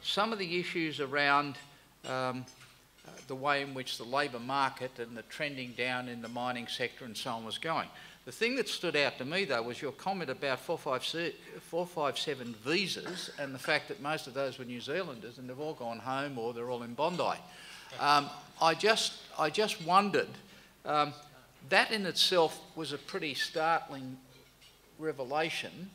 some of the issues around the way in which the labour market and the trending down in the mining sector and so on was going. The thing that stood out to me, though, was your comment about 457 visas and the fact that most of those were New Zealanders and they've all gone home or they're all in Bondi. I just wondered, that in itself was a pretty startling revelation,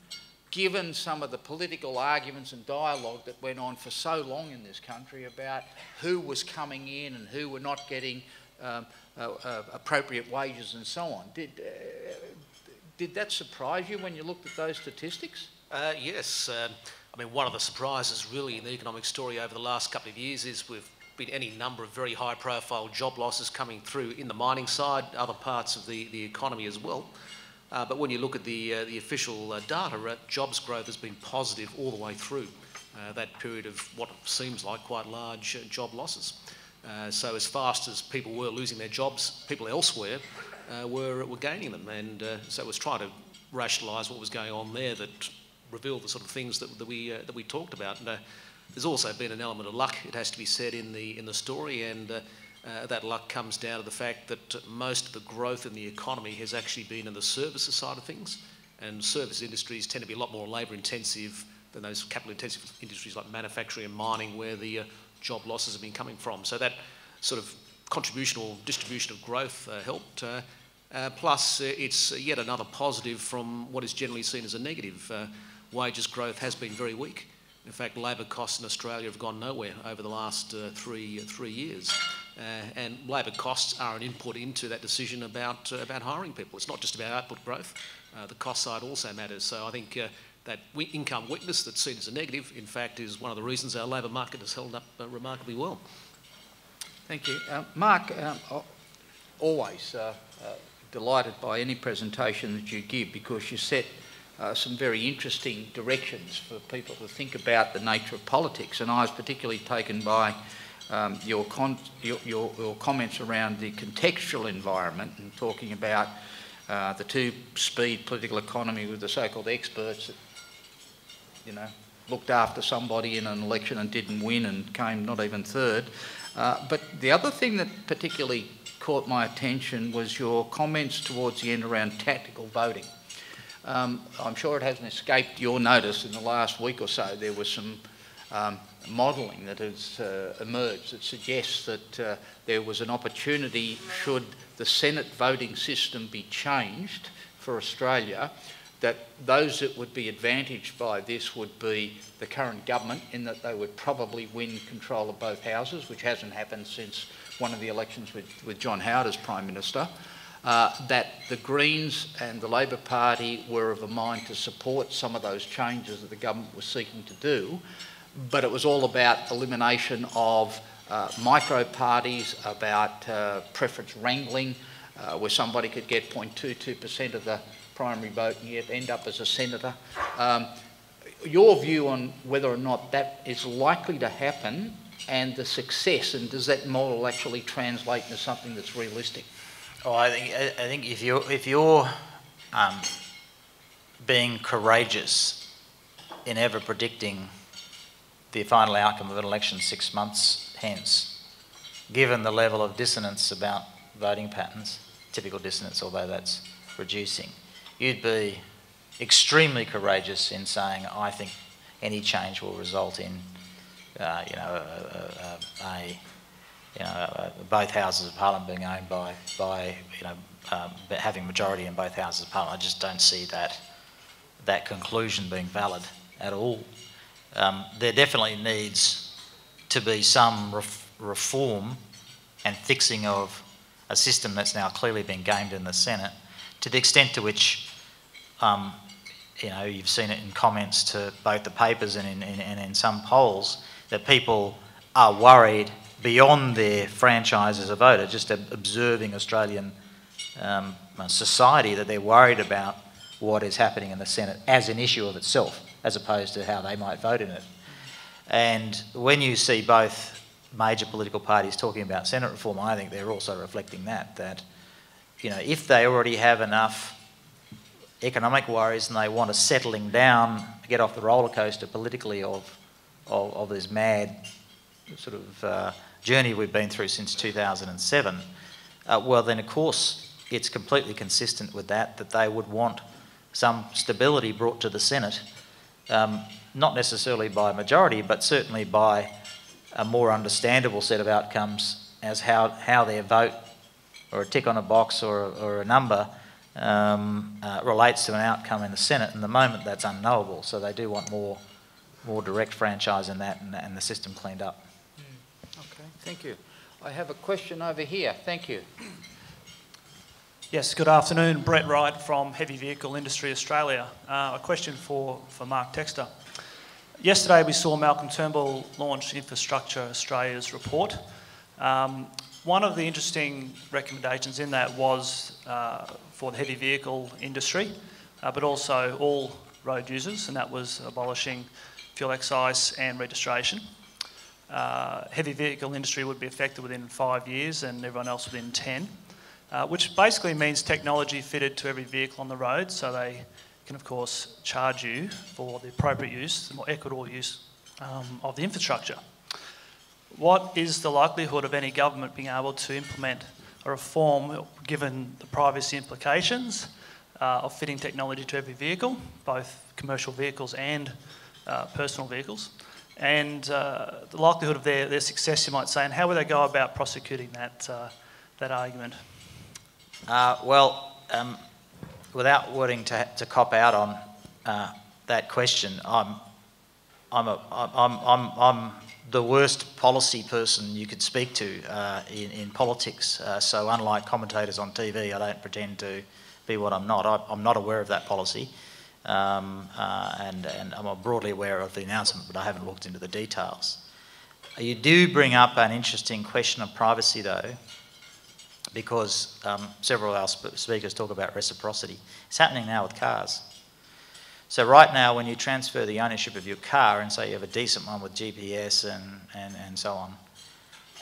given some of the political arguments and dialogue that went on for so long in this country about who was coming in and who were not getting appropriate wages and so on. Did that surprise you when you looked at those statistics? Yes. I mean, one of the surprises really in the economic story over the last couple of years is we've been any number of very high-profile job losses coming through in the mining side, other parts of the economy as well. But when you look at the official data, jobs growth has been positive all the way through that period of what seems like quite large job losses. So as fast as people were losing their jobs, people elsewhere were gaining them. And so it was trying to rationalise what was going on there that revealed the sort of things that we talked about. And there's also been an element of luck, it has to be said, in the story, and that luck comes down to the fact that most of the growth in the economy has actually been in the services side of things, and service industries tend to be a lot more labour intensive than those capital intensive industries like manufacturing and mining, where the job losses have been coming from. So that sort of contribution or distribution of growth helped. Plus it's yet another positive from what is generally seen as a negative. Wages growth has been very weak. In fact, labour costs in Australia have gone nowhere over the last three years. And labour costs are an input into that decision about hiring people. It's not just about output growth. The cost side also matters. So I think that income weakness that's seen as a negative, in fact, is one of the reasons our labour market has held up remarkably well. Thank you. Mark, always delighted by any presentation that you give, because you set some very interesting directions for people to think about the nature of politics. And I was particularly taken by your comments around the contextual environment and talking about the two-speed political economy with the so-called experts that, you know, looked after somebody in an election and didn't win and came not even third. But the other thing that particularly caught my attention was your comments towards the end around tactical voting. I'm sure it hasn't escaped your notice in the last week or so. There was some modelling that has emerged that suggests that there was an opportunity, should the Senate voting system be changed for Australia, that those that would be advantaged by this would be the current government, in that they would probably win control of both houses, which hasn't happened since one of the elections with John Howard as Prime Minister. That the Greens and the Labor Party were of a mind to support some of those changes that the government was seeking to do, but it was all about elimination of micro-parties, about preference wrangling, where somebody could get 0.22% of the primary vote and yet end up as a senator. Your view on whether or not that is likely to happen, and the success, and does that model actually translate into something that's realistic? Oh, I think if you're being courageous in ever predicting the final outcome of an election 6 months hence, given the level of dissonance about voting patterns, typical dissonance, although that's reducing, you'd be extremely courageous in saying, I think any change will result in, both houses of parliament being owned by having majority in both houses of parliament. I just don't see that conclusion being valid at all. There definitely needs to be some reform and fixing of a system that's now clearly been gamed in the Senate, to the extent to which you've seen it in comments to both the papers and in some polls, that people are worried beyond their franchise as a voter, just observing Australian society, that they're worried about what is happening in the Senate as an issue of itself, as opposed to how they might vote in it. And when you see both major political parties talking about Senate reform, I think they're also reflecting that if they already have enough economic worries and they want a settling down, get off the roller coaster politically of of this mad sort of journey we've been through since 2007, well then of course it's completely consistent with that they would want some stability brought to the Senate, not necessarily by majority, but certainly by a more understandable set of outcomes as how their vote or a tick on a box or a number relates to an outcome in the Senate. And at the moment that's unknowable, so they do want more direct franchise in that and the system cleaned up. Okay, thank you. I have a question over here. Thank you. Yes, good afternoon. Brett Wright from Heavy Vehicle Industry Australia. A question for Mark Textor. Yesterday we saw Malcolm Turnbull launch Infrastructure Australia's report. One of the interesting recommendations in that was for the heavy vehicle industry, but also all road users, and that was abolishing fuel excise and registration. Heavy vehicle industry would be affected within 5 years and everyone else within 10. Which basically means technology fitted to every vehicle on the road, so they can of course charge you for the appropriate use, the more equitable use of the infrastructure. What is the likelihood of any government being able to implement a reform, given the privacy implications of fitting technology to every vehicle, both commercial vehicles and personal vehicles, and the likelihood of their success, you might say, and how would they go about prosecuting that argument? Without wanting to cop out on that question, I'm the worst policy person you could speak to in politics. So unlike commentators on TV, I don't pretend to be what I'm not. I'm not aware of that policy, and I'm broadly aware of the announcement, but I haven't looked into the details. You do bring up an interesting question of privacy, though, because several of our speakers talk about reciprocity. It's happening now with cars. So right now, when you transfer the ownership of your car and say you have a decent one with GPS and so on,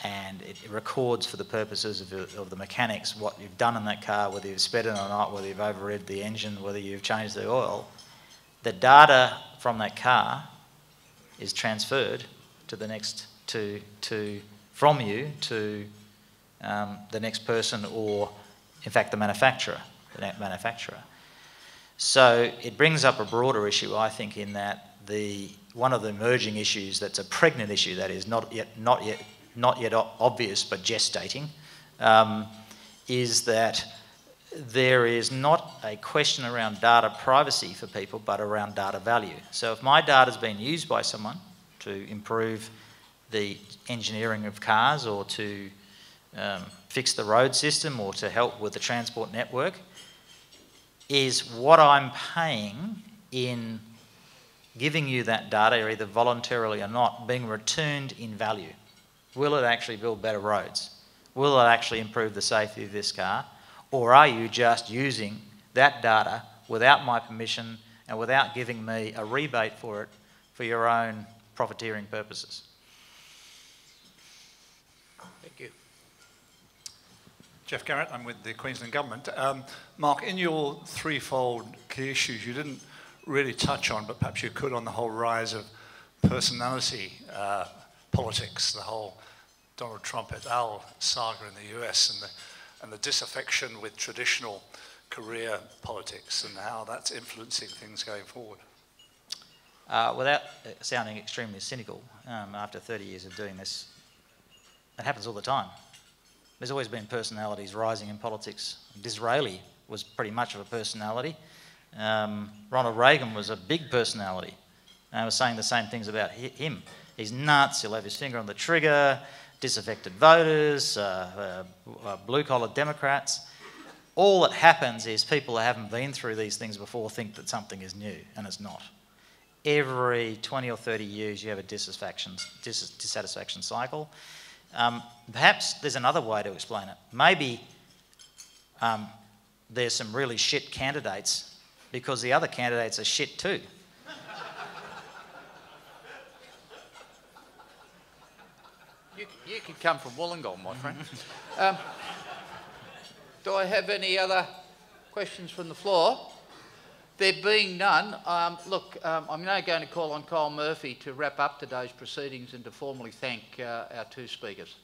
and it records for the purposes of the mechanics what you've done in that car, whether you've sped it or not, whether you've overrid the engine, whether you've changed the oil, the data from that car is transferred to the next from you to the next person, or in fact the manufacturer. So it brings up a broader issue, I think, in that one of the emerging issues that's a pregnant issue, that is not yet obvious but gestating, is that there is not a question around data privacy for people, but around data value. So if my data is being used by someone to improve the engineering of cars, or to fix the road system, or to help with the transport network, is what I'm paying in giving you that data, either voluntarily or not, being returned in value. Will it actually build better roads? Will it actually improve the safety of this car? Or are you just using that data without my permission and without giving me a rebate for it for your own profiteering purposes? Thank you. Jeff Garrett, I'm with the Queensland Government. Mark, in your threefold key issues, you didn't really touch on, but perhaps you could, on the whole rise of personality politics, the whole Donald Trump et al. Saga in the US, and the disaffection with traditional career politics, and how that's influencing things going forward. Without sounding extremely cynical, after 30 years of doing this, it happens all the time. There's always been personalities rising in politics. Disraeli was pretty much of a personality. Ronald Reagan was a big personality. And I was saying the same things about him. He's nuts, he'll have his finger on the trigger, disaffected voters, blue-collar Democrats. All that happens is people that haven't been through these things before think that something is new, and it's not. Every 20 or 30 years you have a dissatisfaction cycle. Perhaps there's another way to explain it. Maybe there's some really shit candidates because the other candidates are shit too. You could come from Wollongong, my friend. Do I have any other questions from the floor? There being none, I'm now going to call on Kyle Murphy to wrap up today's proceedings and to formally thank our two speakers.